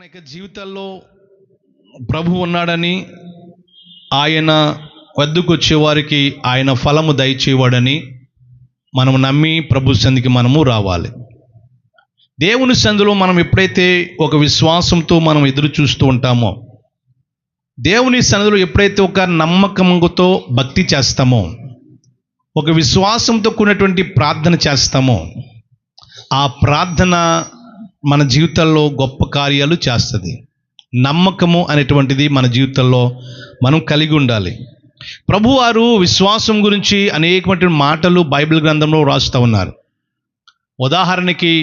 యొక్క జీవితాల్లో ప్రభు ఉన్నాడని, ఆయన వద్దకు వచ్చేవారికి ఆయన ఫలము దయచేవాడని మనము నమ్మి ప్రభు సన్నిధికి మనము రావాలి. దేవుని సన్నిధిలో మనం ఎప్పుడైతే ఒక విశ్వాసంతో మనం ఎదురు చూస్తూ ఉంటామో, దేవుని సన్నిధిలో ఎప్పుడైతే ఒక నమ్మకంతో భక్తి చేస్తామో, ఒక విశ్వాసంతో కూడినటువంటి ప్రార్థన చేస్తామో, ఆ ప్రార్థన మన జీవితాల్లో గొప్ప కార్యాలు చేస్తుంది. నమ్మకము అనేటువంటిది మన జీవితంలో మనం కలిగి ఉండాలి. ప్రభువారు విశ్వాసం గురించి అనేకమైన మాటలు బైబిల్ గ్రంథంలో రాస్తూ ఉన్నారు. ఉదాహరణకి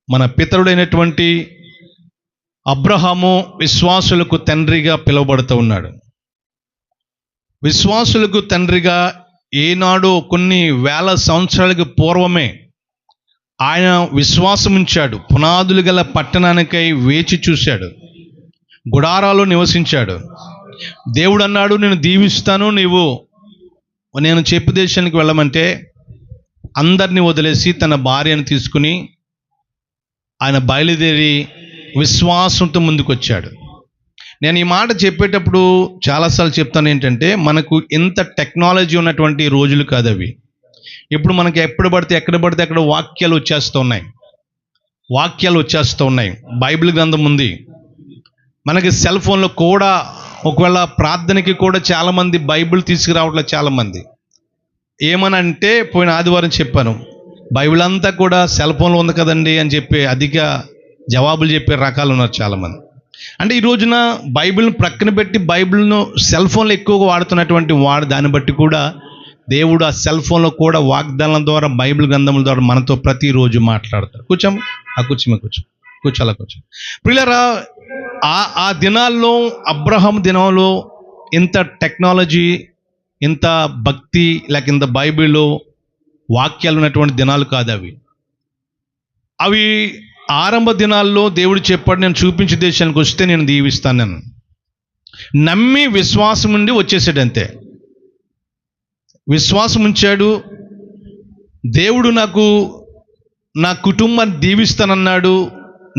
మన పితరుడైనటువంటి అబ్రహాము విశ్వాసులకు తండ్రిగా పిలువబడుతూ ఉన్నాడు. విశ్వాసులకు తండ్రిగా ఏనాడు కొన్ని వేల సంవత్సరాలకు పూర్వమే ఆయన విశ్వాసం ఉంచాడు. పునాదులు గల పట్టణానికై వేచి చూశాడు, గుడారాలు నివసించాడు. దేవుడు అన్నాడు, నేను దీవిస్తాను, నేను చెప్పు దేశానికి వెళ్ళమంటే అందరినీ వదిలేసి తన భార్యను తీసుకుని ఆయన బయలుదేరి విశ్వాసంతో ముందుకొచ్చాడు. నేను ఈ మాట చెప్పేటప్పుడు చాలాసార్లు చెప్తాను ఏంటంటే, మనకు ఇంత టెక్నాలజీ ఉన్నటువంటి రోజులు కాదు అవి. ఇప్పుడు మనకి ఎక్కడ పడితే అక్కడ వాక్యాలు వచ్చేస్తూ ఉన్నాయి. బైబిల్ గ్రంథం ఉంది. మనకి సెల్ ఫోన్లో కూడా ఒకవేళ ప్రార్థనకి కూడా చాలామంది బైబిల్ తీసుకురావట్లేదు. చాలామంది ఏమనంటే, పోయిన ఆదివారం చెప్పాను, బైబిల్ అంతా కూడా సెల్ ఫోన్లో ఉంది కదండి అని చెప్పి అధిక జవాబులు చెప్పే రకాలు ఉన్నారు చాలామంది. అంటే ఈ రోజున బైబిల్ను ప్రక్కన పెట్టి బైబిల్ను సెల్ ఫోన్లో ఎక్కువగా వాడుతున్నటువంటి దాన్ని బట్టి కూడా దేవుడు ఆ సెల్ ఫోన్లో కూడా వాగ్దానం ద్వారా, బైబిల్ గ్రంథముల ద్వారా మనతో ప్రతిరోజు మాట్లాడతారు. కూర్చోాలా ప్రియులారా, ఆ దినాల్లో, అబ్రహాం దినంలో ఇంత టెక్నాలజీ, ఇంత భక్తి, లేక ఇంత బైబిల్లో వాక్యాలు ఉన్నటువంటి దినాలు కాదు అవి ఆరంభ దినాల్లో దేవుడు చెప్పాడు, నేను చూపించే దేశానికి వస్తే నేను దీవిస్తాను. నేను నమ్మి విశ్వాసం ఉండి వచ్చేసాడు అంతే. విశ్వాసం ఉంచాడు. దేవుడు నా కుటుంబాన్ని దీవిస్తానన్నాడు,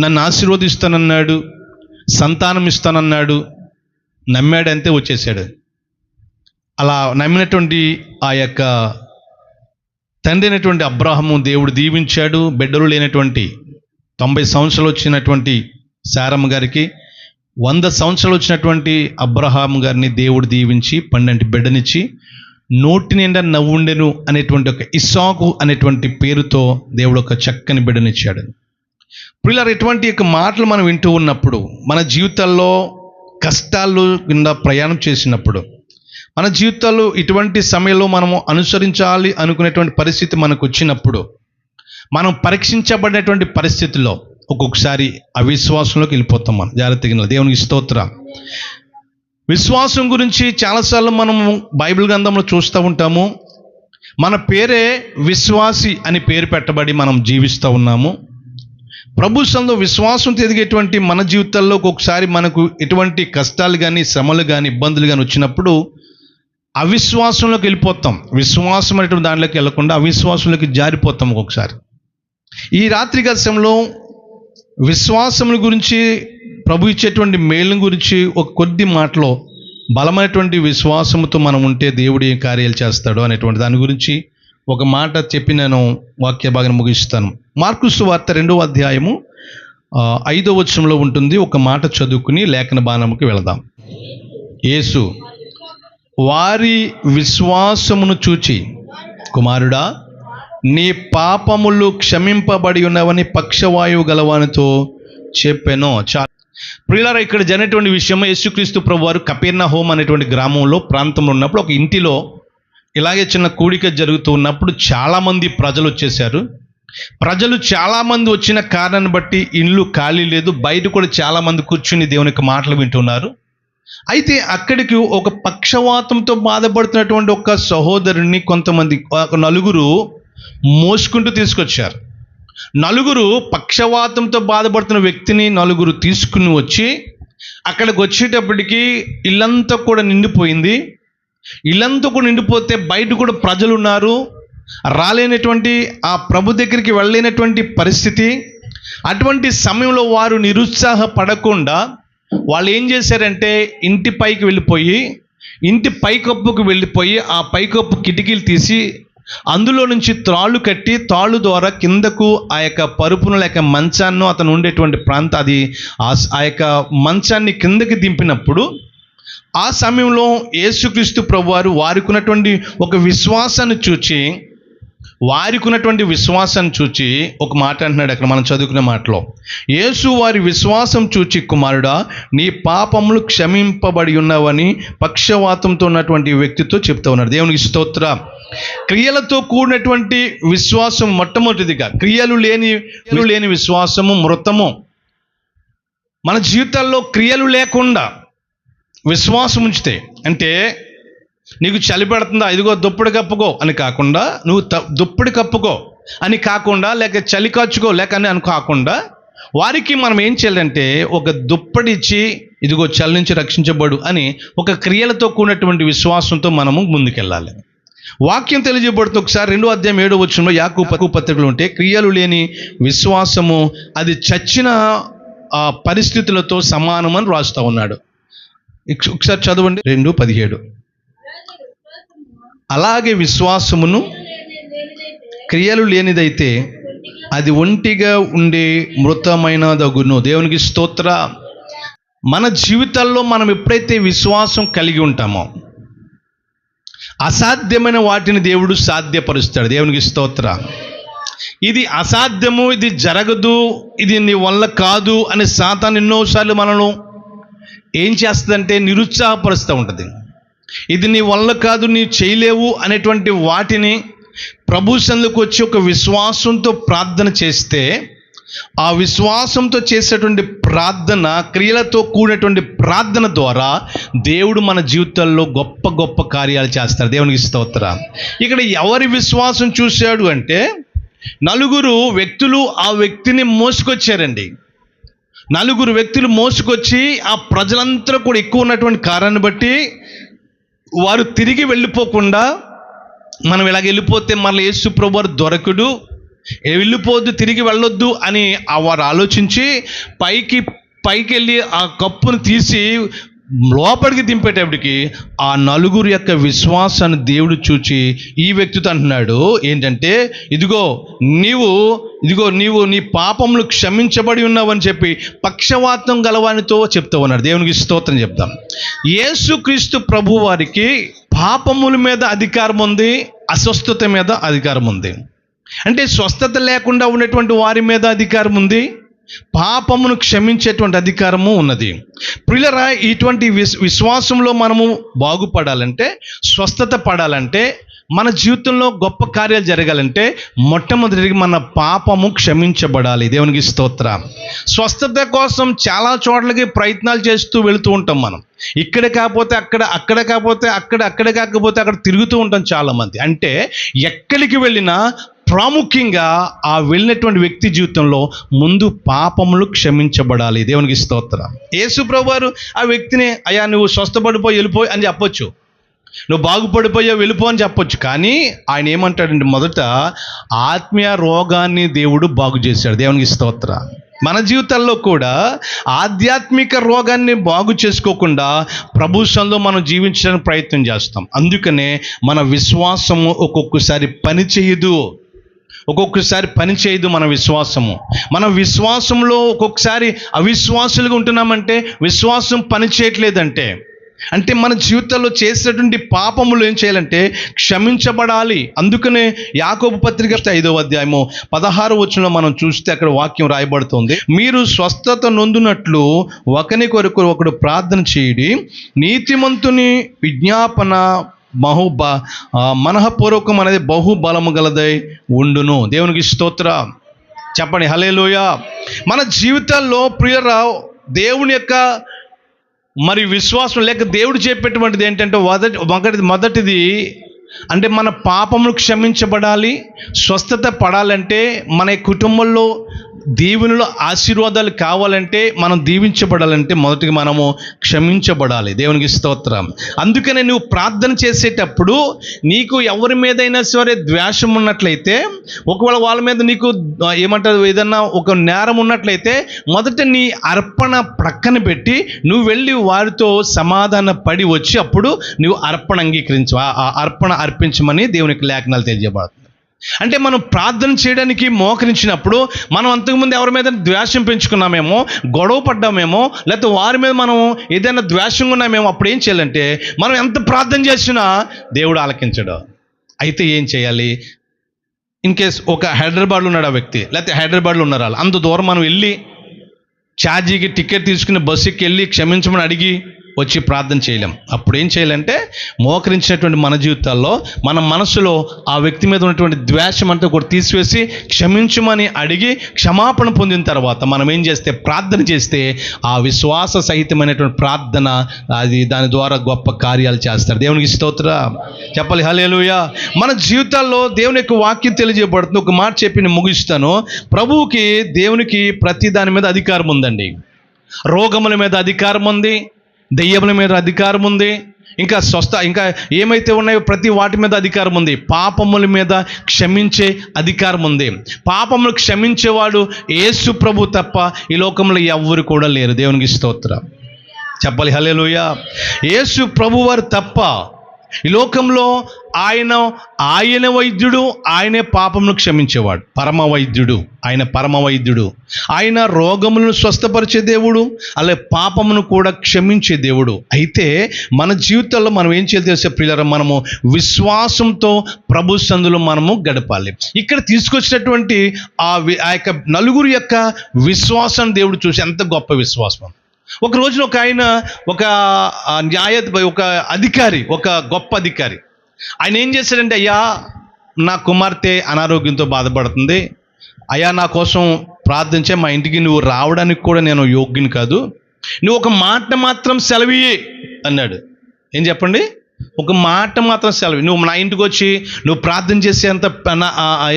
నన్ను ఆశీర్వదిస్తానన్నాడు, సంతానం ఇస్తానన్నాడు. నమ్మాడు అంతే, వచ్చేసాడు. అలా నమ్మినటువంటి ఆ యొక్క తండ్రి అయినటువంటి అబ్రహాము దేవుడు దీవించాడు. బిడ్డలు లేనటువంటి 90 సంవత్సరాలు వచ్చినటువంటి శారమ్మ గారికి 100 సంవత్సరాలు వచ్చినటువంటి అబ్రహాము గారిని దేవుడు దీవించి 12 బిడ్డనిచ్చి నోటి నిండా నవ్వుండెను అనేటువంటి ఒక ఇస్సాకు అనేటువంటి పేరుతో దేవుడు ఒక చక్కని బిడ్డనిచ్చాడు. ప్రియులారా, ఇటువంటి యొక్క మాటలు మనం వింటూ ఉన్నప్పుడు, మన జీవితాల్లో కష్టాలు కింద ప్రయాణం చేసినప్పుడు, మన జీవితాల్లో ఇటువంటి సమయంలో మనము అనుసరించాలి అనుకునేటువంటి పరిస్థితి మనకు వచ్చినప్పుడు, మనం పరీక్షించబడినటువంటి పరిస్థితుల్లో ఒక్కొక్కసారి అవిశ్వాసంలోకి వెళ్ళిపోతాం. మనం జాగ్రత్తగా దేవునికి స్తోత్రం. విశ్వాసం గురించి చాలాసార్లు మనము బైబిల్ గ్రంథంలో చూస్తూ ఉంటాము. మన పేరే విశ్వాసి అని పేరు పెట్టబడి మనం జీవిస్తూ ఉన్నాము. ప్రభు సన్నిధిలో విశ్వాసంతో ఎదిగేటువంటి మన జీవితాల్లో ఒక్కొక్కసారి మనకు ఎటువంటి కష్టాలు కానీ, శ్రమలు కానీ, ఇబ్బందులు కానీ వచ్చినప్పుడు అవిశ్వాసంలోకి వెళ్ళిపోతాం. విశ్వాసం అనేటువంటి దాంట్లోకి వెళ్ళకుండా అవిశ్వాసంలోకి జారిపోతాం ఒక్కొక్కసారి. ఈ రాత్రి సమయంలో విశ్వాసముల గురించి, ప్రభు ఇచ్చేటువంటి మేలుని గురించి ఒక కొద్ది మాటలో, బలమైనటువంటి విశ్వాసంతో మనం ఉంటే దేవుడు ఏ కార్యాలు చేస్తాడో అనేటువంటి దాని గురించి ఒక మాట చెప్పి నేను వాక్య భాగాన్ని ముగిస్తాను. మార్కు సువార్త 2వ అధ్యాయము 5వ వచనంలో ఉంటుంది. ఒక మాట చదువుకుని లేఖన భాగంకి వెళదాం. యేసు వారి విశ్వాసమును చూచి, కుమారుడా, నీ పాపములు క్షమింపబడి ఉన్నవని పక్షవాయువు గలవానితో చెప్పెను. ప్రియులారా, ఇక్కడ జరిగినటువంటి విషయం, యేసుక్రీస్తు ప్రభు వారు కపెర్నహూం అనేటువంటి గ్రామంలో, ప్రాంతంలో ఉన్నప్పుడు ఒక ఇంటిలో ఇలాగే చిన్న కూడిక జరుగుతూ ఉన్నప్పుడు చాలామంది ప్రజలు వచ్చేసారు. ప్రజలు చాలామంది వచ్చిన కారణాన్ని బట్టి ఇల్లు ఖాళీ లేదు, బయట కూడా చాలామంది కూర్చుని దేవుని యొక్క మాటలు వింటున్నారు. అయితే అక్కడికి ఒక పక్షవాతంతో బాధపడుతున్నటువంటి ఒక సహోదరుని కొంతమంది, నలుగురు మోసుకుంటూ తీసుకొచ్చారు. నలుగురు పక్షవాతంతో బాధపడుతున్న వ్యక్తిని నలుగురు తీసుకుని వచ్చి అక్కడికి వచ్చేటప్పటికి ఇల్లంతా కూడా నిండిపోయింది. ఇల్లంతా కూడా నిండిపోతే బయట కూడా ప్రజలు ఉన్నారు. రాలేనటువంటి, ఆ ప్రభు దగ్గరికి వెళ్ళలేనటువంటి పరిస్థితి. అటువంటి సమయంలో వారు నిరుత్సాహపడకుండా వాళ్ళు ఏం చేశారంటే ఇంటి పైకి వెళ్ళిపోయి, ఇంటి పైకప్పుకు వెళ్ళిపోయి ఆ పైకప్పు కిటికీలు తీసి అందులో నుంచి త్రాళ్ళు కట్టి, తాళ్ళు ద్వారా కిందకు ఆ యొక్క పరుపును లేక మంచాన్ని అతను ఉండేటువంటి అది ఆ యొక్క మంచాన్ని కిందకి దింపినప్పుడు ఆ సమయంలో యేసుక్రీస్తు ప్రభువారు వారికున్నటువంటి ఒక విశ్వాసాన్ని చూచి ఒక మాట అంటున్నాడు అక్కడ మనం చదువుకునే మాటలో. యేసు వారి విశ్వాసం చూచి, కుమారుడా, నీ పాపములు క్షమింపబడి ఉన్నవని పక్షవాతంతో ఉన్నటువంటి వ్యక్తితో చెప్తా ఉన్నాడు. దేవునికి స్తోత్ర. క్రియలతో కూడినటువంటి విశ్వాసం మొట్టమొదటిదిగా. క్రియలు లేని విశ్వాసము మృతము. మన జీవితాల్లో క్రియలు లేకుండా విశ్వాసం ఉంచితే, అంటే నీకు చలి పెడుతుందా, ఇదిగో దుప్పటి కప్పుకో అని కాకుండా, నువ్వు దుప్పటి కప్పుకో అని కాకుండా, లేక చలి కాచుకో లేక అని కాకుండా, వారికి మనం ఏం చేయాలంటే ఒక దుప్పటి ఇచ్చి, ఇదిగో చలి నుంచి రక్షించబడు అని ఒక క్రియలతో కూడినటువంటి విశ్వాసంతో మనము ముందుకెళ్ళాలి. వాక్యం తెలియజేయబడుతుంది. ఒకసారి 2వ అధ్యాయం 7వ వచనంలో యాకోబు పత్రికలు ఉంటే, క్రియలు లేని విశ్వాసము అది చచ్చిన పరిస్థితులతో సమానమని రాస్తూ ఉన్నాడు. ఒకసారి చదవండి 2:17. అలాగే విశ్వాసమును క్రియలు లేనిదైతే అది ఒంటిగా ఉండే మృతమైనదగును. దేవునికి స్తోత్ర. మన జీవితాల్లో మనం ఎప్పుడైతే విశ్వాసం కలిగి ఉంటామో అసాధ్యమైన వాటిని దేవుడు సాధ్యపరుస్తాడు. దేవునికి స్తోత్ర. ఇది అసాధ్యము, ఇది జరగదు, ఇది నీ వల్ల కాదు అని సాతాను ఎన్నోసార్లు మనను ఏం చేస్తుందంటే నిరుత్సాహపరుస్తూ ఉంటుంది. ఇది నీ వల్ల కాదు, నీ చేయలేవు అనేటువంటి వాటిని ప్రభు సన్నిధికి వచ్చి ఒక విశ్వాసంతో ప్రార్థన చేస్తే, ఆ విశ్వాసంతో చేసేటువంటి ప్రార్థన, క్రియలతో కూడినటువంటి ప్రార్థన ద్వారా దేవుడు మన జీవితాల్లో గొప్ప గొప్ప కార్యాలు చేస్తారు. దేవునికి స్తోత్రం. ఇక్కడ ఎవరి విశ్వాసం చూశాడు అంటే, నలుగురు వ్యక్తులు ఆ వ్యక్తిని మోసుకొచ్చారండి. నలుగురు వ్యక్తులు మోసుకొచ్చి ఆ ప్రజలంతా కూడా ఎక్కువ ఉన్నటువంటి కారణాన్ని బట్టి వారు తిరిగి వెళ్ళిపోకుండా, మనం ఇలాగ వెళ్ళిపోతే మళ్ళీ యేసు ప్రభువారు దొరకడు, వెళ్ళిపోద్దు, తిరిగి వెళ్ళొద్దు అని వారు ఆలోచించి పైకి వెళ్ళి ఆ కప్పును తీసి లోపలికి దింపేటప్పటికి ఆ నలుగురు యొక్క విశ్వాసాన్ని దేవుడు చూచి ఈ వ్యక్తితో అంటున్నాడు ఏంటంటే, ఇదిగో నీవు నీ పాపములు క్షమించబడి ఉన్నావని చెప్పి పక్షవాతం గలవానితో చెప్తూ ఉన్నాడు. దేవునికి స్తోత్రం చెప్తాం. యేసుక్రీస్తు ప్రభు వారికి పాపముల మీద అధికారం ఉంది, అస్వస్థత మీద అధికారం ఉంది. అంటే స్వస్థత లేకుండా ఉన్నటువంటి వారి మీద అధికారం ఉంది, పాపమును క్షమించేటువంటి అధికారము ఉన్నది. ప్రియులారా, ఇటువంటి విశ్వాసంలో మనము బాగుపడాలంటే, స్వస్థత పడాలంటే, మన జీవితంలో గొప్ప కార్యాలు జరగాలంటే మొట్టమొదటిగా మన పాపము క్షమించబడాలి. దేవునికి స్తోత్రం. స్వస్థత కోసం చాలా చోట్లకి ప్రయత్నాలు చేస్తూ వెళుతూ ఉంటాం. మనం ఇక్కడ కాకపోతే అక్కడ, అక్కడ కాకపోతే అక్కడ, అక్కడ కాకపోతే అక్కడ తిరుగుతూ ఉంటాం చాలామంది. అంటే ఎక్కడికి వెళ్ళినా ప్రాముఖ్యంగా ఆ వెళ్ళినటువంటి వ్యక్తి జీవితంలో ముందు పాపములు క్షమించబడాలి. దేవునికి స్తోత్రం. యేసు ప్రభువారు ఆ వ్యక్తిని, అయ్యా నువ్వు స్వస్థపడిపోయి వెళ్ళిపోయి అని చెప్పొచ్చు, నువ్వు బాగుపడిపోయా వెళ్ళిపో అని చెప్పొచ్చు. కానీ ఆయన ఏమంటాడంటే, మొదట ఆత్మీయ రోగాన్ని దేవుడు బాగు చేశాడు. దేవునికి స్తోత్రం. మన జీవితాల్లో కూడా ఆధ్యాత్మిక రోగాన్ని బాగు చేసుకోకుండా ప్రభు సన్నిధిలో మనం జీవించడానికి ప్రయత్నం చేస్తాం. అందుకనే మన విశ్వాసము ఒక్కొక్కసారి పని చేయదు. మన విశ్వాసంలో ఒక్కొక్కసారి అవిశ్వాసులుగా ఉంటున్నామంటే, విశ్వాసం పని చేయట్లేదంటే, అంటే మన జీవితంలో చేసేటువంటి పాపములు ఏం చేయాలంటే క్షమించబడాలి. అందుకనే యాకోబు పత్రిక 5వ అధ్యాయము 16వ వచనంలో మనం చూస్తే అక్కడ వాక్యం రాయబడుతుంది, మీరు స్వస్థత నొందునట్లు ఒకని కొరకు ఒకడు ప్రార్థన చేయడి, నీతిమంతుని విజ్ఞాపన మనఃపూర్వకం అనేది బహుబలము గలదై ఉండును. దేవునికి స్తోత్రం. చెప్పండి హల్లెలూయా. మన జీవితాల్లో ప్రియరావు దేవుని యొక్క మరి విశ్వాసం లేక దేవుడు చెప్పేటువంటిది ఏంటంటే, మొదటిది అంటే మన పాపములు క్షమించబడాలి. స్వస్థత పడాలంటే మన కుటుంబంలో దీవెనలో ఆశీర్వాదాలు కావాలంటే, మనం దీవించబడాలంటే మొదటిగా మనము క్షమించబడాలి. దేవునికి స్తోత్రం. అందుకనే నువ్వు ప్రార్థన చేసేటప్పుడు నీకు ఎవరి మీదైనా సరే ద్వేషం ఉన్నట్లయితే, ఒకవేళ వాళ్ళ మీద నీకు ఏమంటారు ఏదన్నా ఒక నేరం ఉన్నట్లయితే, మొదట నీ అర్పణ ప్రక్కన పెట్టి నువ్వు వెళ్ళి వారితో సమాధాన పడి వచ్చి అప్పుడు నువ్వు అర్పణ అంగీకరించు, ఆ అర్పణ అర్పించమని దేవునికి లేఖనాలు తెలియజేయబడుతుంది. అంటే మనం ప్రార్థన చేయడానికి మోకరించినప్పుడు మనం అంతకుముందు ఎవరి మీద ద్వేషం పెంచుకున్నామేమో, గొడవ పడ్డామేమో, లేకపోతే వారి మీద మనం ఏదైనా ద్వేషంగా ఉన్నామేమో, అప్పుడు ఏం చేయాలంటే మనం ఎంత ప్రార్థన చేసినా దేవుడు ఆలకించడు. అయితే ఏం చేయాలి? ఇన్ కేస్ ఒక హైదరాబాద్లో ఉన్నాడు ఆ వ్యక్తి, లేకపోతే హైదరాబాద్లో ఉన్నారు వాళ్ళు, అంత దూరం మనం వెళ్ళి ఛార్జీకి టికెట్ తీసుకుని బస్సుకి వెళ్ళి క్షమించమని అడిగి వచ్చి ప్రార్థన చేయలేం. అప్పుడు ఏం చేయాలంటే మోకరించినటువంటి మన జీవితాల్లో మన మనసులో ఆ వ్యక్తి మీద ఉన్నటువంటి ద్వేషం అంతా కూడా తీసివేసి క్షమించమని అడిగి క్షమాపణ పొందిన తర్వాత మనం ఏం చేస్తే ప్రార్థన చేస్తే ఆ విశ్వాస సహితమైనటువంటి ప్రార్థన అది దాని ద్వారా గొప్ప కార్యాలు చేస్తారు. దేవునికి స్తోత్రం చెప్పాలి. హల్లెలూయా. మన జీవితాల్లో దేవుని యొక్క వాక్యం తెలియజేయబడుతుంది. ఒక మాట చెప్పి నేను ముగిస్తాను. ప్రభువుకి దేవునికి ప్రతి దాని మీద అధికారం ఉందండి. రోగముల మీద అధికారం ఉంది, దెయ్యముల మీద అధికారం ఉంది, ఇంకా ఏమైతే ఉన్నాయో ప్రతి వాటి మీద అధికారం ఉంది. పాపముల మీద క్షమించే అధికారం ఉంది. పాపములు క్షమించేవాడు యేసు ప్రభు తప్ప ఈ లోకంలో ఎవ్వరు కూడా లేరు. దేవునికి స్తోత్రం చెప్పాలి. హల్లెలూయా. యేసు ప్రభు వారు తప్ప ఈ లోకంలో ఆయన వైద్యుడు, ఆయనే పాపమును క్షమించేవాడు. పరమ వైద్యుడు ఆయన, పరమ వైద్యుడు ఆయన. రోగములను స్వస్థపరిచే దేవుడు, అలాగే పాపమును కూడా క్షమించే దేవుడు. అయితే మన జీవితంలో మనం ఏం చేయాలి తెలిసే ప్రియులారా, మనము విశ్వాసంతో ప్రభు సందులో మనము గడపాలి. ఇక్కడ తీసుకొచ్చినటువంటి ఆ యొక్క నలుగురు యొక్క విశ్వాసం దేవుడు చూసి ఎంత గొప్ప విశ్వాసం. ఒక రోజున ఒక ఆయన ఒక అధికారి, ఒక గొప్ప అధికారి, ఆయన ఏం చేశాడంటే, అయ్యా నా కుమార్తె అనారోగ్యంతో బాధపడుతుంది, అయ్యా నా కోసం ప్రార్థించే, మా ఇంటికి నువ్వు రావడానికి కూడా నేను యోగ్యుని కాదు, నువ్వు ఒక మాట మాత్రం సెలవియ్యి అన్నాడు. ఏం చెప్పండి? ఒక మాట మాత్రం సెలవు, నువ్వు నా ఇంటికి వచ్చి నువ్వు ప్రార్థన చేసే అంత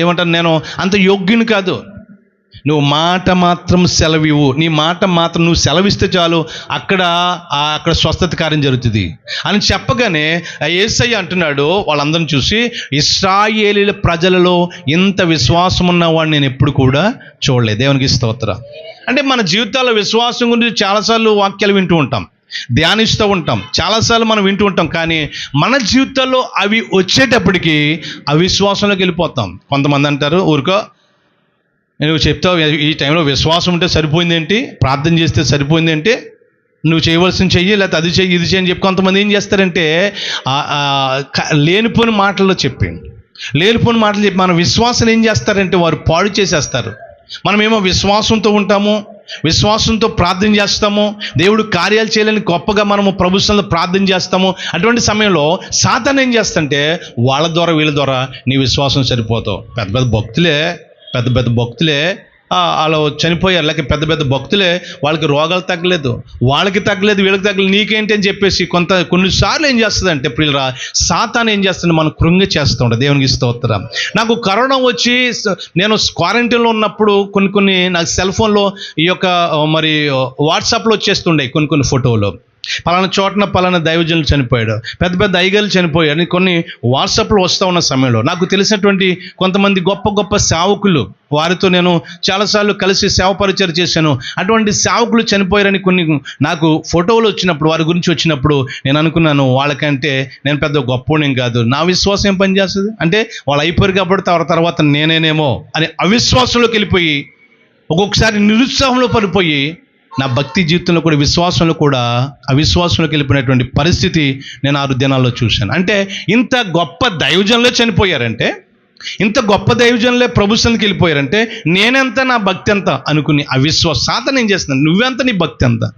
ఏమంటారు, నేను అంత యోగ్యుని కాదు, నువ్వు మాట మాత్రం సెలవివ్వు, నీ మాట మాత్రం నువ్వు సెలవిస్తే చాలు, అక్కడ స్వస్థత కార్యం జరుగుతుంది అని చెప్పగానే యేసయ్య అంటున్నాడు వాళ్ళందరిని చూసి, ఇశ్రాయేలీల ప్రజలలో ఇంత విశ్వాసం ఉన్నవాడిని నేను ఎప్పుడు కూడా చూడలేదు. దేవునికి స్తోత్రం. అంటే మన జీవితాల్లో విశ్వాసం గురించి చాలాసార్లు వాక్యాలు వింటూ ఉంటాం, ధ్యానిస్తూ ఉంటాం, చాలాసార్లు మనం వింటూ ఉంటాం, కానీ మన జీవితాల్లో అవి వచ్చేటప్పటికి అవిశ్వాసంలోకి వెళ్ళిపోతాం. కొంతమంది అంటారు, ఊరుకో నువ్వు చెప్తావు ఈ టైంలో విశ్వాసం ఉంటే సరిపోయింది ఏంటి, ప్రార్థన చేస్తే సరిపోయింది ఏంటి, నువ్వు చేయవలసింది చెయ్యి, లేకపోతే అది చెయ్యి ఇది చెయ్యి అని చెప్పి కొంతమంది ఏం చేస్తారంటే లేనిపోని మాటల్లో చెప్పి మన విశ్వాసం ఏం చేస్తారంటే వారు పాడు చేసేస్తారు. మనమేమో విశ్వాసంతో ఉంటాము, విశ్వాసంతో ప్రార్థన చేస్తాము, దేవుడు కార్యాలు చేయాలని గొప్పగా మనము ప్రభుత్వంలో ప్రార్థన చేస్తాము. అటువంటి సమయంలో సాతాను ఏం చేస్తంటే వాళ్ళ ద్వారా వీళ్ళ ద్వారా నీ విశ్వాసం సరిపోతావు. పెద్ద పెద్ద భక్తులే అలా చనిపోయారు, లేక పెద్ద పెద్ద భక్తులే వాళ్ళకి రోగాలు తగ్గలేదు, వీళ్ళకి తగ్గలేదు, నీకేంటి అని చెప్పేసి కొన్నిసార్లు ఏం చేస్తుందంటే ప్రియులరా, సాతాను ఏం చేస్తుంది, మనం కృంగ చేస్తూ ఉంటాం. దేవునికి స్తోత్రం. నాకు కరోనా వచ్చి నేను క్వారంటైన్లో ఉన్నప్పుడు కొన్ని నాకు సెల్ ఫోన్లో ఈ యొక్క మరి వాట్సాప్లో వచ్చేస్తుండే కొన్ని ఫోటోలు, పలానా చోటన పలానా దైవజనులు చనిపోయాడు, పెద్ద పెద్ద అయ్యగారులు చనిపోయాడు అని కొన్ని వాట్సాప్లో వస్తూ ఉన్న సమయంలో నాకు తెలిసినటువంటి కొంతమంది గొప్ప సేవకులు, వారితో నేను చాలాసార్లు కలిసి సేవ పరిచయం చేశాను, అటువంటి సేవకులు చనిపోయారని కొన్ని నాకు ఫోటోలు వచ్చినప్పుడు, వారి గురించి వచ్చినప్పుడు నేను అనుకున్నాను, వాళ్ళకంటే నేను పెద్ద గొప్పనేం కాదు, నా విశ్వాసం ఏం పనిచేస్తుంది అంటే వాళ్ళు అయిపోయారు కాబట్టి తర్వాత నేనేనేమో అని అవిశ్వాసంలోకి వెళ్ళిపోయి, ఒక్కొక్కసారి నిరుత్సాహంలో పడిపోయి నా భక్తి జీవితంలో కూడా విశ్వాసంలో కూడా అవిశ్వాసంలోకి వెళ్ళిపోయినటువంటి పరిస్థితి నేను 6 దినాల్లో చూశాను. అంటే ఇంత గొప్ప దైవజనులే చనిపోయారంటే, ఇంత గొప్ప దైవజనులే ప్రభుత్వానికి వెళ్ళిపోయారంటే నేనెంత, నా భక్తి ఎంత అనుకుని సాతాను ఏం చేస్తున్నాను, నువ్వెంత, నీ భక్తి ఎంత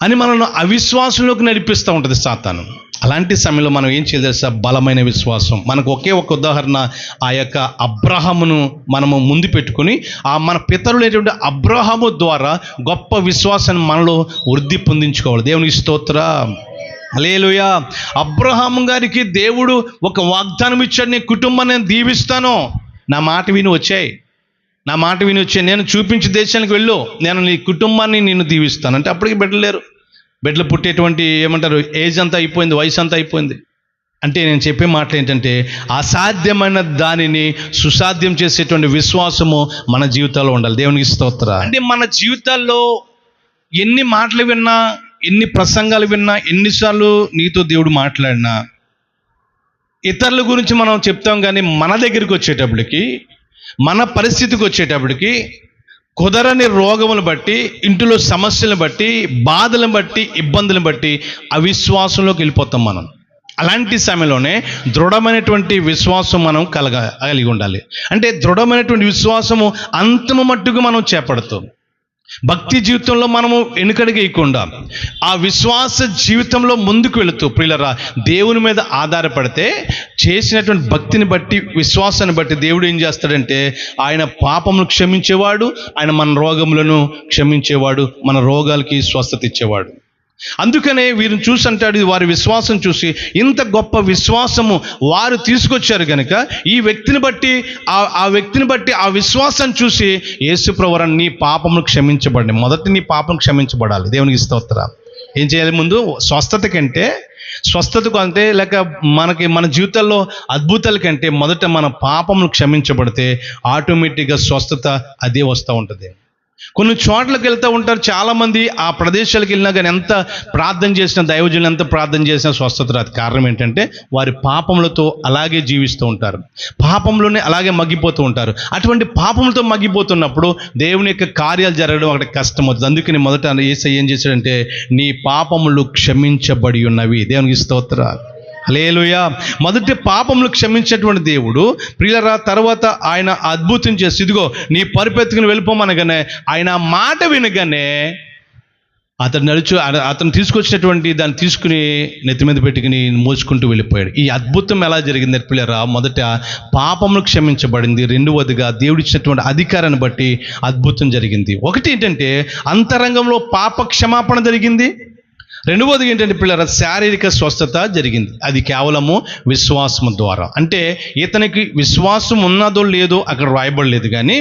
అని మనల్ని అవిశ్వాసంలోకి నడిపిస్తూ ఉంటుంది సాతాను. అలాంటి సమయంలో మనం ఏం చేయాలి, బలమైన విశ్వాసం. మనకు ఒకే ఒక ఉదాహరణ, ఆ యొక్క అబ్రహామును మనము ముందు పెట్టుకుని మన పితరులైనటువంటి అబ్రహాము ద్వారా గొప్ప విశ్వాసాన్ని మనలో వృద్ధి పొందించుకోవాలి. దేవునికి స్తోత్రం. హల్లెలూయా. అబ్రహాము గారికి దేవుడు ఒక వాగ్దానం ఇచ్చాడు, నీ కుటుంబాన్ని నేను దీవిస్తాను, నా మాట విని వచ్చాయి, నా మాట విని వచ్చే నేను చూపించే దేశానికి వెళ్ళు, నేను నీ కుటుంబాన్ని నిన్ను దీవిస్తాను అంటే అప్పటికి బిడ్డలు లేరు. బిడ్డలు పుట్టేటువంటి ఏమంటారు ఏజ్ అంతా అయిపోయింది, వయసు అంతా అయిపోయింది. అంటే నేను చెప్పే మాటలు ఏంటంటే అసాధ్యమైన దానిని సుసాధ్యం చేసేటువంటి విశ్వాసము మన జీవితాల్లో ఉండాలి. దేవునికి స్తోత్రం. అంటే మన జీవితాల్లో ఎన్ని మాటలు విన్నా, ఎన్ని ప్రసంగాలు విన్నా, ఎన్నిసార్లు నీతో దేవుడు మాట్లాడినా ఇతరుల గురించి మనం చెప్తాం, కానీ మన దగ్గరికి వచ్చేటప్పటికి, మన పరిస్థితికి వచ్చేటప్పటికి కుదరని రోగములను బట్టి, ఇంటిలో సమస్యలను బట్టి, బాధలను బట్టి, ఇబ్బందులను బట్టి అవిశ్వాసంలోకి వెళ్ళిపోతాం మనం. అలాంటి సమయంలోనే దృఢమైనటువంటి విశ్వాసం మనం కలిగి ఉండాలి. అంటే దృఢమైనటువంటి విశ్వాసము అంతము మట్టుకు మనం చేపడతాం. భక్తి జీవితంలో మనము వెనుకడుగేయకుండా ఆ విశ్వాస జీవితంలో ముందుకు వెళుతూ ప్రియులరా దేవుని మీద ఆధారపడితే చేసినటువంటి భక్తిని బట్టి, విశ్వాసాన్ని బట్టి దేవుడు ఏం చేస్తాడంటే ఆయన పాపమును క్షమించేవాడు, ఆయన మన రోగములను క్షమించేవాడు, మన రోగాలకి స్వస్థత ఇచ్చేవాడు. అందుకనే వీరిని చూసి అంటాడు, వారి విశ్వాసం చూసి, ఇంత గొప్ప విశ్వాసము వారు తీసుకొచ్చారు కనుక ఈ వ్యక్తిని బట్టి ఆ విశ్వాసాన్ని చూసి యేసుప్రభువు నీ పాపమును క్షమించబడి, మొదటి నీ పాపం క్షమించబడాలి. దేవునికి స్తోత్రం. ఏం చేయాలి? ముందు స్వస్థతకు అంటే లేక మన జీవితాల్లో అద్భుతాల కంటే మొదట మన పాపమును క్షమించబడితే ఆటోమేటిక్గా స్వస్థత అదే వస్తూ ఉంటుంది. కొన్ని చోట్లకి వెళ్తూ ఉంటారు చాలామంది, ఆ ప్రదేశాలకు వెళ్ళినా కానీ ఎంత ప్రార్థన చేసినా, దైవజనులు ఎంత ప్రార్థన చేసినా స్వస్థత రాదు. కారణం ఏంటంటే వారి పాపములతో అలాగే జీవిస్తూ ఉంటారు, పాపంలోనే అలాగే మగ్గిపోతూ ఉంటారు. అటువంటి పాపములతో మగ్గిపోతున్నప్పుడు దేవుని యొక్క కార్యాలు జరగడం అక్కడ కష్టమవుతుంది. అందుకని మొదట యేసయ్య ఏం చేశాడంటే నీ పాపములు క్షమించబడి ఉన్నవి. దేవునికి స్తోత్రం. హల్లెలూయా. మొదటి పాపములు క్షమించేటువంటి దేవుడు ప్రియులరా తర్వాత ఆయన అద్భుతం చేసి ఇదిగో నీ పరిపెత్తుకుని వెళ్ళిపోమనగానే ఆయన మాట వినగానే అతను తీసుకొచ్చినటువంటి దాన్ని తీసుకుని నెత్తి మీద పెట్టుకుని మోసుకుంటూ వెళ్ళిపోయాడు. ఈ అద్భుతం ఎలా జరిగింది ప్రియులరా? మొదట పాపములు క్షమించబడింది, రెండవదిగా దేవుడిచ్చినటువంటి అధికారాన్ని బట్టి అద్భుతం జరిగింది. ఒకటి ఏంటంటే అంతరంగంలో పాప క్షమాపణ జరిగింది, రెండవది ఏంటంటే పిల్లల శారీరక స్వస్థత జరిగింది. అది కేవలము విశ్వాసము ద్వారా. అంటే ఇతనికి విశ్వాసం ఉన్నదో లేదో అక్కడ రాయబడలేదు, కానీ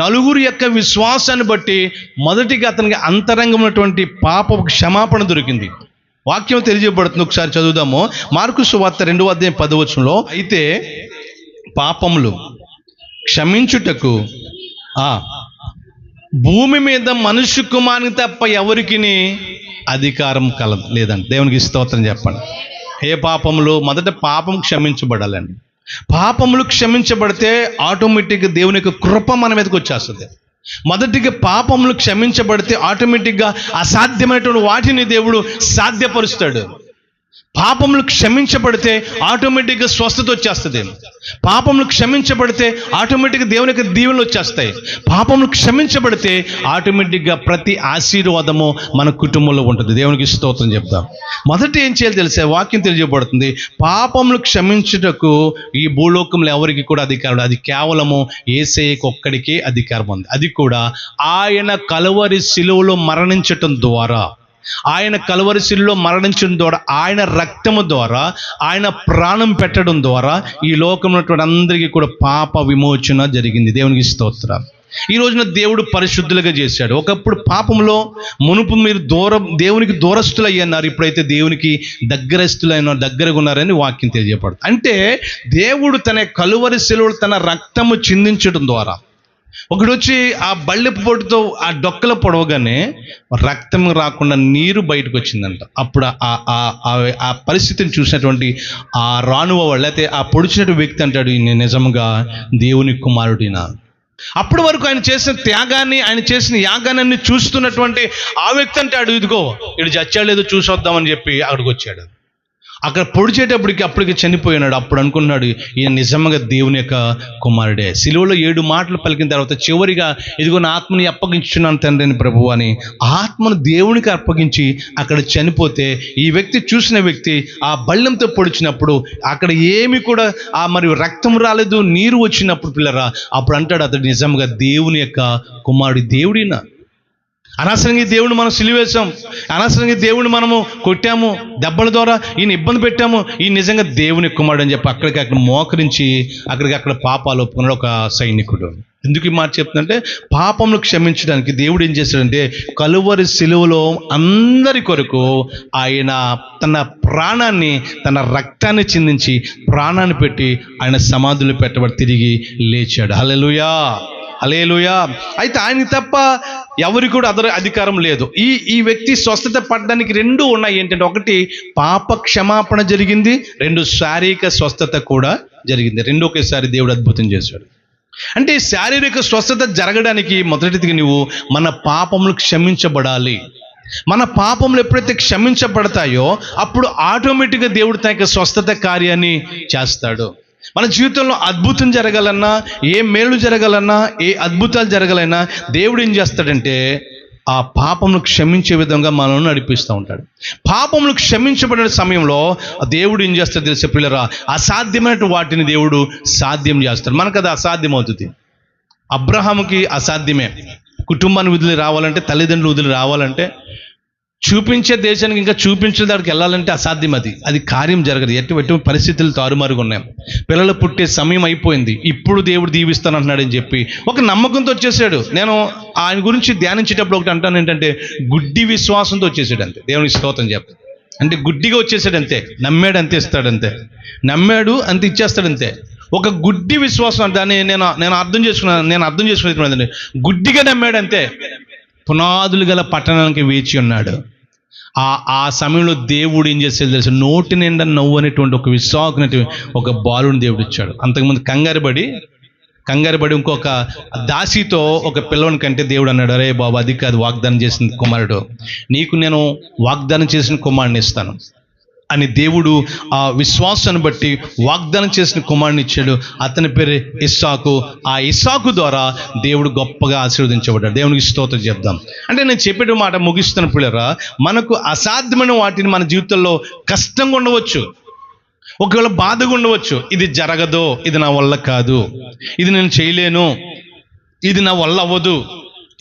నలుగురు యొక్క విశ్వాసాన్ని బట్టి మొదటిగా అతనికి అంతరంగం ఉన్నటువంటి పాప క్షమాపణ దొరికింది. వాక్యం తెలియజేయబడుతుంది, ఒకసారి చదువుదాము. మార్కు సువార్త 2:10 అయితే పాపములు క్షమించుటకు భూమి మీద మనుష్య కుమారునికి తప్ప ఎవరికి అధికారం లేదండి. దేవునికి స్తోత్రం చెప్పండి. ఏ పాపములు? మొదట పాపం క్షమించబడాలండి. పాపములు క్షమించబడితే ఆటోమేటిక్గా దేవుని యొక్క కృప మన మీదకి వచ్చేస్తుంది. మొదటిగా పాపములు క్షమించబడితే ఆటోమేటిక్గా అసాధ్యమైనటువంటి వాటిని దేవుడు సాధ్యపరుస్తాడు. పాపములు క్షమించబడితే ఆటోమేటిక్గా స్వస్థత వచ్చేస్తుంది. పాపములు క్షమించబడితే ఆటోమేటిక్గా దేవుని యొక్క దీవెనలు వచ్చేస్తాయి. పాపములు క్షమించబడితే ఆటోమేటిక్గా ప్రతి ఆశీర్వాదము మన కుటుంబంలో ఉంటుంది. దేవునికి స్తోత్రం చెప్తాం. మొదట ఏం చేయాలి తెలిసే వాక్యం తెలియజేయబడుతుంది. పాపములు క్షమించుటకు ఈ భూలోకంలో ఎవరికి కూడా అధికారం లేదు, అది కేవలము యేసయ్యకు ఒక్కడికే అధికారం ఉంది. అది కూడా ఆయన కలువరి శిలువలో మరణించటం ద్వారా, ఆయన కలువరి శిలువలో మరణించడం ద్వారా, ఆయన రక్తము ద్వారా, ఆయన ప్రాణం పెట్టడం ద్వారా ఈ లోకంలో ఉన్నటువంటి అందరికీ కూడా పాప విమోచన జరిగింది. దేవునికి స్తోత్రం. ఈ రోజున దేవుడు పరిశుద్ధులుగా చేశాడు. ఒకప్పుడు పాపంలో మునుపు మీరు దేవునికి దూరస్తులు అయ్యన్నారు, ఇప్పుడైతే దేవునికి దగ్గరగా ఉన్నారని వాక్యం తెలియజేయబడుతుంది. అంటే దేవుడు తన కలువరి శిలువలో తన రక్తము చిందించడం ద్వారా, ఒకడు వచ్చి ఆ బళ్ళెపు పొట్టుతో ఆ డొక్కల పొడవగానే రక్తం రాకుండా నీరు బయటకు వచ్చిందంట. అప్పుడు ఆ పరిస్థితిని చూసినటువంటి ఆ రానువ వాళ్ళు, అయితే ఆ పొడిచినటువంటి వ్యక్తి అంటాడు, నేను నిజంగా దేవుని కుమారుడినా. అప్పటి వరకు ఆయన చేసిన త్యాగాన్ని, ఆయన చేసిన యాగాన్ని చూస్తున్నటువంటి ఆ వ్యక్తి అంటాడు, ఇదిగో ఇడు చచ్చాడేదో చూసొద్దామని చెప్పి అక్కడికి వచ్చాడు. అక్కడ పొడిచేటప్పటికి చనిపోయినాడు. అప్పుడు అనుకున్నాడు ఈయన నిజంగా దేవుని యొక్క కుమారుడే. సిలువలో 7 మాటలు పలికిన తర్వాత చివరిగా ఇదిగో నా ఆత్మని అప్పగించున్నాను తండ్రిని ప్రభువు అని ఆత్మను దేవునికి అప్పగించి అక్కడ చనిపోతే, ఈ వ్యక్తి చూసిన వ్యక్తి ఆ బళ్ళెంతో పొడిచినప్పుడు అక్కడ ఏమి కూడా మరి రక్తం రాలేదు, నీరు వచ్చినప్పుడు పిల్లరా అప్పుడు అంటాడు అతడు నిజంగా దేవుని యొక్క కుమారుడు. దేవుడినా అనవసరంగా దేవుడిని మనం సిలివేశాం, అనవసరంగా దేవుడిని మనము కొట్టాము, దెబ్బల ద్వారా ఈయన ఇబ్బంది పెట్టాము, ఈ నిజంగా దేవుని కుమారుడు అని చెప్పి అక్కడికక్కడ మోకరించి అక్కడికక్కడ పాపాలు ఒప్పుకున్నాడు ఒక సైనికుడు. ఎందుకు ఈ మాట చెప్తుందంటే, పాపములు క్షమించడానికి దేవుడు ఏం చేశాడంటే కలువరి సిలువలో అందరి కొరకు ఆయన తన ప్రాణాన్ని, తన రక్తాన్ని చిందించి ప్రాణాన్ని పెట్టి ఆయన సమాధులు పెట్టబడి తిరిగి లేచాడు. హల్లెలూయా, హల్లెలూయా. అయితే ఆయనకి తప్ప ఎవరికి కూడా అధికారం లేదు. ఈ వ్యక్తి స్వస్థత పడడానికి రెండు ఉన్నాయి. ఏంటంటే, ఒకటి పాప క్షమాపణ జరిగింది, రెండు శారీరక స్వస్థత కూడా జరిగింది. రెండు ఒకేసారి దేవుడు అద్భుతం చేశాడు. అంటే శారీరక స్వస్థత జరగడానికి మొదటిది నువ్వు మన పాపములు క్షమించబడాలి. మన పాపములు ఎప్పుడైతే క్షమించబడతాయో అప్పుడు ఆటోమేటిక్గా దేవుడు తన యొక్క స్వస్థత కార్యాన్ని చేస్తాడు. మన జీవితంలో అద్భుతం జరగాలన్నా, ఏ మేలు జరగాలన్నా, ఏ అద్భుతాలు జరగాలన్నా దేవుడు ఏం చేస్తాడంటే ఆ పాపమును క్షమించే విధంగా మనల్ని నడిపిస్తూ ఉంటాడు. పాపములు క్షమించబడిన సమయంలో దేవుడు ఏం చేస్తాడు తెలిసే పిల్లరా, అసాధ్యమైన వాటిని దేవుడు సాధ్యం చేస్తాడు. మనకు అది అసాధ్యం అవుతుంది. అబ్రహాముకి అసాధ్యమే. కుటుంబాన్ని వదిలి రావాలంటే, తల్లిదండ్రులు వదిలి రావాలంటే, చూపించే దేశానికి ఇంకా చూపించే దానికి వెళ్ళాలంటే అసాధ్యం. అది కార్యం జరగదు. ఎటువంటి పరిస్థితులు తారుమారుగా ఉన్నాయి. పిల్లలు పుట్టే సమయం అయిపోయింది, ఇప్పుడు దేవుడు దీవిస్తానంటున్నాడని చెప్పి ఒక నమ్మకంతో వచ్చేసాడు. నేను ఆయన గురించి ధ్యానించేటప్పుడు ఒకటి అంటాను, ఏంటంటే గుడ్డి విశ్వాసంతో వచ్చేసాడు అంతే. దేవునికి స్తోత్రం చెప్తాను. అంటే గుడ్డిగా వచ్చేసాడు అంతే. నమ్మాడు అంతే, ఇస్తాడంతే. నమ్మాడు అంతే, ఇచ్చేస్తాడంతే. ఒక గుడ్డి విశ్వాసం దాన్ని నేను అర్థం చేసుకున్నాను. గుడ్డిగా నమ్మాడు అంతే. పునాదులు గల పట్టణానికి వేచి ఉన్నాడు. ఆ సమయంలో దేవుడు ఏం చేసేది తెలుసు, నోటి నిండా నవ్వు అనేటువంటి ఒక విశ్వాస ఒక బాలుని దేవుడు ఇచ్చాడు. అంతకుముందు కంగారుబడి ఇంకొక దాసితో ఒక పిల్లవని కంటే దేవుడు అన్నాడు, అరే బాబు, అది కాదు వాగ్దానం చేసిన కుమారుడు, నీకు నేను వాగ్దానం చేసిన కుమారుని ఇస్తాను అని దేవుడు ఆ విశ్వాసాన్ని బట్టి వాగ్దానం చేసిన కుమారుని ఇచ్చాడు. అతని పేరు ఇస్సాకు. ఆ ఇస్సాకు ద్వారా దేవుడు గొప్పగా ఆశీర్వదించబడ్డాడు. దేవునికి స్తోత్రం చెప్దాం. అంటే నేను చెప్పేట మాట ముగిస్తున్న పిల్లరా, మనకు అసాధ్యమైన వాటిని మన జీవితంలో కష్టంగా ఉండవచ్చు, ఒకవేళ బాధగా ఉండవచ్చు. ఇది జరగదు, ఇది నా వల్ల కాదు, ఇది నేను చేయలేను, ఇది నా వల్ల అవ్వదు,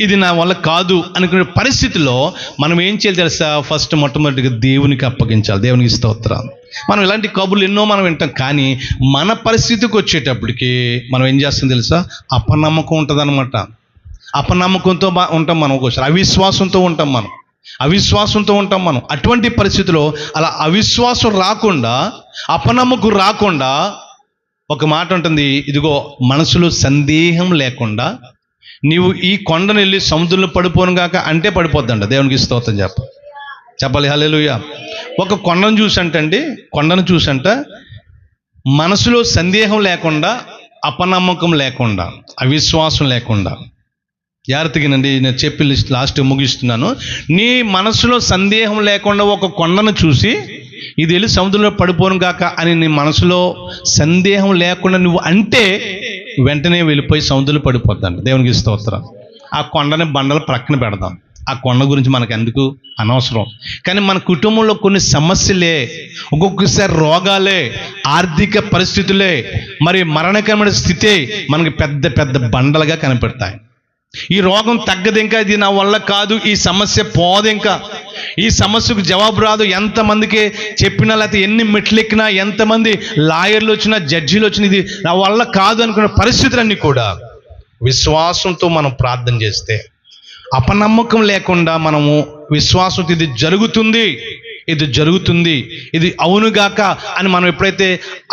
ఇది నా వల్ల కాదు అనుకునే పరిస్థితిలో మనం ఏం చేయాలి తెలుసా? ఫస్ట్ మొట్టమొదటిగా దేవునికి అప్పగించాలి. దేవునికి స్తోత్రం. మనం ఇలాంటి కబుర్లు ఎన్నో మనం వింటాం, కానీ మన పరిస్థితికి వచ్చేటప్పటికి మనం ఏం చేస్తాం తెలుసా? అపనమ్మకం ఉంటుంది అనమాట. అపనమ్మకంతో ఉంటాం మనం, ఒకసారి అవిశ్వాసంతో ఉంటాం మనం. అటువంటి పరిస్థితిలో అలా అవిశ్వాసం రాకుండా, అపనమ్మకం రాకుండా ఒక మాట ఉంటుంది, ఇదిగో మనసులో సందేహం లేకుండా నీవు ఈ కొండను వెళ్ళి సముద్రంలో పడిపోను గాక అంటే పడిపోద్దంట. దేవునికి స్తోత్రం చెప్పాలి. హల్లెలూయా. ఒక కొండను చూసంట మనసులో సందేహం లేకుండా, అపనమ్మకం లేకుండా, అవిశ్వాసం లేకుండా, జాగ్రత్తగానండి నేను చెప్పి లాస్ట్ ముగిస్తున్నాను. నీ మనసులో సందేహం లేకుండా ఒక కొండను చూసి ఇది వెళ్ళి సముద్రంలో పడిపోను గాక అని నీ మనసులో సందేహం లేకుండా నువ్వు అంటే వెంటనే వెళ్ళిపోయి సముద్రంలో పడిపోద్దండి. దేవునికి స్తోత్రం. ఆ కొండని బండలు ప్రక్కన పెడదాం. ఆ కొండ గురించి మనకు ఎందుకు అనవసరం. కానీ మన కుటుంబంలో కొన్ని సమస్యలే, ఒక్కొక్కసారి రోగాలే, ఆర్థిక పరిస్థితులే, మరి మరణకరమైన స్థితే మనకి పెద్ద పెద్ద బండలుగా కనిపెడతాయి. ఈ రోగం తగ్గదు, ఇంకా ఇది నా వల్ల కాదు, ఈ సమస్య పోదు, ఇంకా ఈ సమస్యకు జవాబు రాదు. ఎంతమందికి చెప్పినా, లేకపోతే ఎన్ని మెట్లెక్కినా, ఎంతమంది లాయర్లు వచ్చినా, జడ్జీలు వచ్చినా, ఇది నా వల్ల కాదు అనుకున్న పరిస్థితులన్నీ కూడా విశ్వాసంతో మనం ప్రార్థన చేస్తే, అపనమ్మకం లేకుండా మనము విశ్వాసం, ఇది జరుగుతుంది, ఇది అవునుగాక అని మనం ఎప్పుడైతే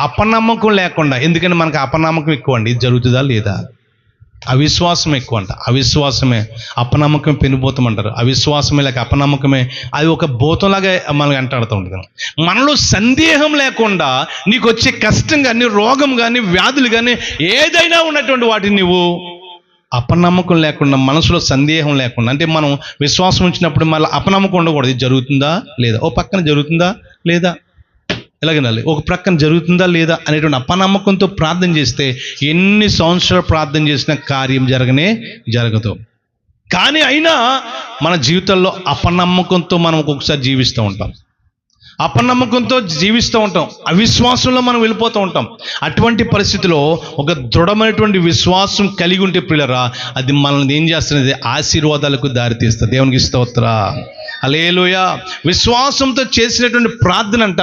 అపనమ్మకం లేకుండా, ఎందుకంటే మనకు అపనమ్మకం ఎక్కువ అండి, ఇది జరుగుతుందా లేదా, అవిశ్వాసం ఎక్కువ అంట. అవిశ్వాసమే అపనమ్మకం పెనుభూతం అంటారు. అవిశ్వాసమే లేక అపనమ్మకమే అది ఒక భూతంలాగా మనకు వెంటాడుతూ ఉంటుంది. మనలో సందేహం లేకుండా నీకు వచ్చే కష్టం కానీ, రోగం కానీ, వ్యాధులు కానీ, ఏదైనా ఉన్నటువంటి వాటిని నువ్వు అపనమ్మకం లేకుండా, మనసులో సందేహం లేకుండా, అంటే మనం విశ్వాసం ఉంచినప్పుడు మళ్ళీ అపనమ్మకం ఉండకూడదు. ఇది జరుగుతుందా లేదా, ఓ పక్కన జరుగుతుందా లేదా, ఎలాగనాలి, ఒక ప్రక్కన జరుగుతుందా లేదా అనేటువంటి అపనమ్మకంతో ప్రార్థన చేస్తే ఎన్ని సంవత్సరాలు ప్రార్థన చేసినా కార్యం జరగదు. కానీ అయినా మన జీవితంలో అపనమ్మకంతో మనం ఒక్కొక్కసారి జీవిస్తూ ఉంటాం. అపనమ్మకంతో జీవిస్తూ ఉంటాం, అవిశ్వాసంలో మనం వెళ్ళిపోతూ ఉంటాం. అటువంటి పరిస్థితిలో ఒక దృఢమైనటువంటి విశ్వాసం కలిగి ఉంటే ప్రియులారా, అది మనల్ని ఏం చేస్తున్నది? ఆశీర్వాదాలకు దారితీస్తుంది. దేవునికి స్తోత్రం. హల్లెలూయా. విశ్వాసంతో చేసినటువంటి ప్రార్థన అంట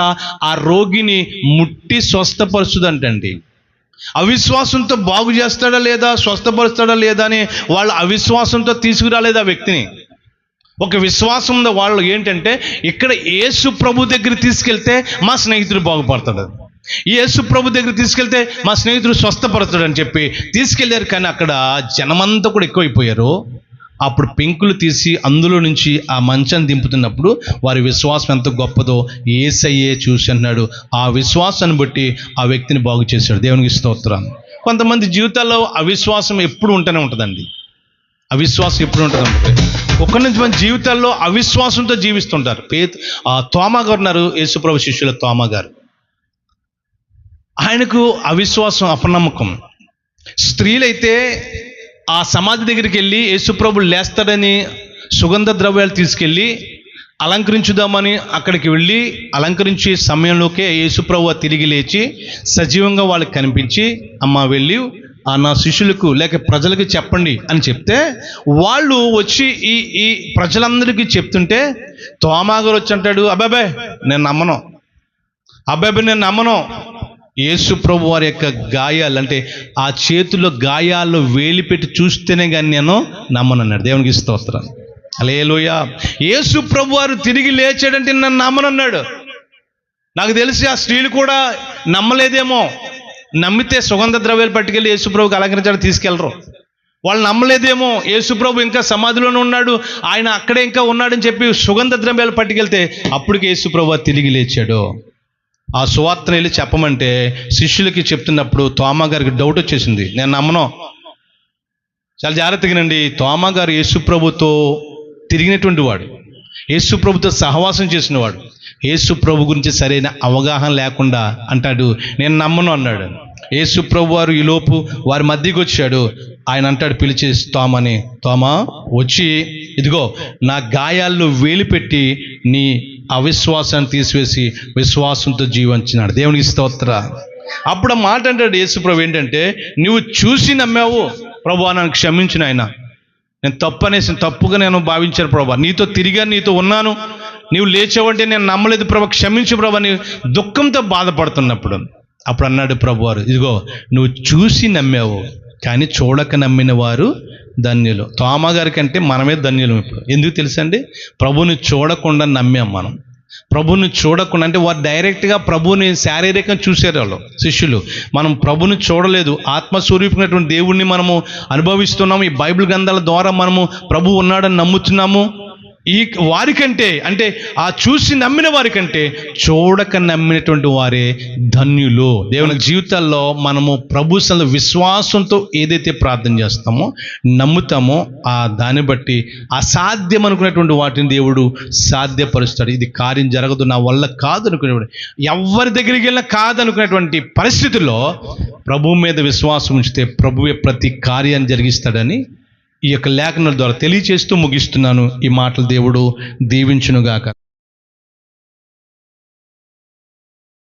ఆ రోగిని ముట్టి స్వస్థపరుచుదంటండి. అవిశ్వాసంతో బాగు చేస్తాడా లేదా, స్వస్థపరుస్తాడా లేదా అని వాళ్ళు అవిశ్వాసంతో తీసుకురాలేదు ఆ వ్యక్తిని. ఒక విశ్వాసం ఉన్న వాళ్ళు ఏంటంటే, ఇక్కడ యేసు ప్రభు దగ్గర తీసుకెళ్తే మా స్నేహితుడు బాగుపడతాడు, యేసు ప్రభు దగ్గర తీసుకెళ్తే మా స్నేహితుడు స్వస్థపడతాడు అని చెప్పి తీసుకెళ్ళారు. కానీ అక్కడ జనమంతా కూడా ఎక్కువైపోయారు. అప్పుడు పెంకులు తీసి అందులో నుంచి ఆ మంచాన్ని దింపుతున్నప్పుడు వారి విశ్వాసం ఎంత గొప్పదో యేసయ్యే చూసి అన్నాడు. ఆ విశ్వాసాన్ని బట్టి ఆ వ్యక్తిని బాగు చేశాడు. దేవునికి స్తోత్రం. కొంతమంది జీవితాల్లో అవిశ్వాసం ఎప్పుడు ఉంటూనే ఉంటుందండి. అవిశ్వాసం ఎప్పుడు ఉంటుంది. ఒకరి నుంచి మన జీవితాల్లో అవిశ్వాసంతో జీవిస్తుంటారు. తోమా గారు ఉన్నారు, యేసుప్రభు శిష్యుల తోమా గారు. ఆయనకు అవిశ్వాసం, అపనమ్మకం. స్త్రీలైతే ఆ సమాధి దగ్గరికి వెళ్ళి యేసుప్రభు లేస్తాడని సుగంధ ద్రవ్యాలు తీసుకెళ్ళి అలంకరించుదామని అక్కడికి వెళ్ళి అలంకరించే సమయంలోకే యేసుప్రభు తిరిగి లేచి సజీవంగా వాళ్ళకి కనిపించి, అమ్మ వెళ్ళి నా శిష్యులకు లేక ప్రజలకు చెప్పండి అని చెప్తే, వాళ్ళు వచ్చి ఈ ప్రజలందరికీ చెప్తుంటే తోమా గారు వచ్చి అంటాడు, అబ్బాబే నేను నమ్మను. యేసు ప్రభు వారి యొక్క గాయాలు, అంటే ఆ చేతుల్లో గాయాల్లో వేలి పెట్టి చూస్తేనే కానీ నేను నమ్మను అన్నాడు. దేవునికి స్తోత్రం. హల్లెలూయా. యేసు ప్రభు వారు తిరిగి లేచాడంటే నన్ను నమ్మనన్నాడు. నాకు తెలిసి ఆ స్త్రీలు కూడా నమ్మలేదేమో. నమ్మితే సుగంధ ద్రవ్యాలు పట్టుకెళ్ళి యేసుప్రభుకి అలంకరించడం తీసుకెళ్ళరు. వాళ్ళు నమ్మలేదేమో, యేసుప్రభు ఇంకా సమాధిలోనే ఉన్నాడు, ఆయన అక్కడే ఇంకా ఉన్నాడని చెప్పి సుగంధ ద్రవ్యాలు పట్టుకెళ్తే అప్పటికి యేసుప్రభు తిరిగి లేచాడు. ఆ సువార్తను వెళ్ళి చెప్పమంటే శిష్యులకి చెప్తున్నప్పుడు తోమా గారికి డౌట్ వచ్చేసింది, నేను నమ్మను. చాలా జాగ్రత్తగానండి. తోమా గారు యేసుప్రభుతో తిరిగినటువంటి వాడు, యేసుప్రభుతో సహవాసం చేసిన వాడు. యేసుప్రభు గురించి సరైన అవగాహన లేకుండా అంటాడు, నేను నమ్మను అన్నాడు. యేసుప్రభు వారు ఈలోపు వారి మధ్యకి వచ్చాడు. ఆయన అంటాడు పిలిచి తోమాని, తోమా వచ్చి ఇదిగో నా గాయాల్లో వేలు పెట్టి నీ అవిశ్వాసాన్ని తీసివేసి విశ్వాసంతో జీవించినాడు. దేవునికి స్తోత్రం. అప్పుడు ఆ మాట అంటాడు యేసుప్రభు ఏంటంటే, నువ్వు చూసి నమ్మావు ప్రభువా, నన్ను క్షమించిన ఆయన, నేను తప్పుగా నేను భావించాను ప్రభా, నీతో తిరిగాను, నీతో ఉన్నాను, నీవు లేచావంటే నేను నమ్మలేదు ప్రభా, క్షమించు ప్రభా అని దుఃఖంతో బాధపడుతున్నప్పుడు అప్పుడు అన్నాడు ప్రభువారు, ఇదిగో నువ్వు చూసి నమ్మావు కానీ చూడక నమ్మిన వారు ధన్యులు. తోమా గారి కంటే మనమే ధన్యులం ఇప్పుడు. ఎందుకు తెలుసండి? ప్రభుని చూడకుండా నమ్మాం మనం. ప్రభుని చూడకుండా అంటే వారు డైరెక్ట్గా ప్రభుని శారీరకంగా చూసారు వాళ్ళు శిష్యులు. మనం ప్రభుని చూడలేదు, ఆత్మస్వరూపినటువంటి దేవుణ్ణి మనము అనుభవిస్తున్నాము. ఈ బైబిల్ గ్రంథాల ద్వారా మనము ప్రభు ఉన్నాడని నమ్ముతున్నాము. ఈ వారికంటే అంటే ఆ చూసి నమ్మిన వారికంటే చూడక నమ్మినటువంటి వారే ధన్యులు. దేవుని జీవితాల్లో మనము ప్రభు విశ్వాసంతో ఏదైతే ప్రార్థన చేస్తామో, నమ్ముతామో, ఆ దాన్ని బట్టి అసాధ్యం అనుకునేటువంటి వాటిని దేవుడు సాధ్యపరుస్తాడు. ఇది కార్యం జరగదు, నా వల్ల కాదు అనుకునేవాడు, ఎవరి దగ్గరికి వెళ్ళినా కాదనుకునేటువంటి పరిస్థితుల్లో ప్రభు మీద విశ్వాసం ఉంచితే ప్రభువే ప్రతి కార్యాన్ని జరిగిస్తాడని ఈ యొక్క లేఖనాల ద్వారా తెలియచేస్తూ ముగిస్తున్నాను. ఈ మాటలు దేవుడు దీవించునుగాక.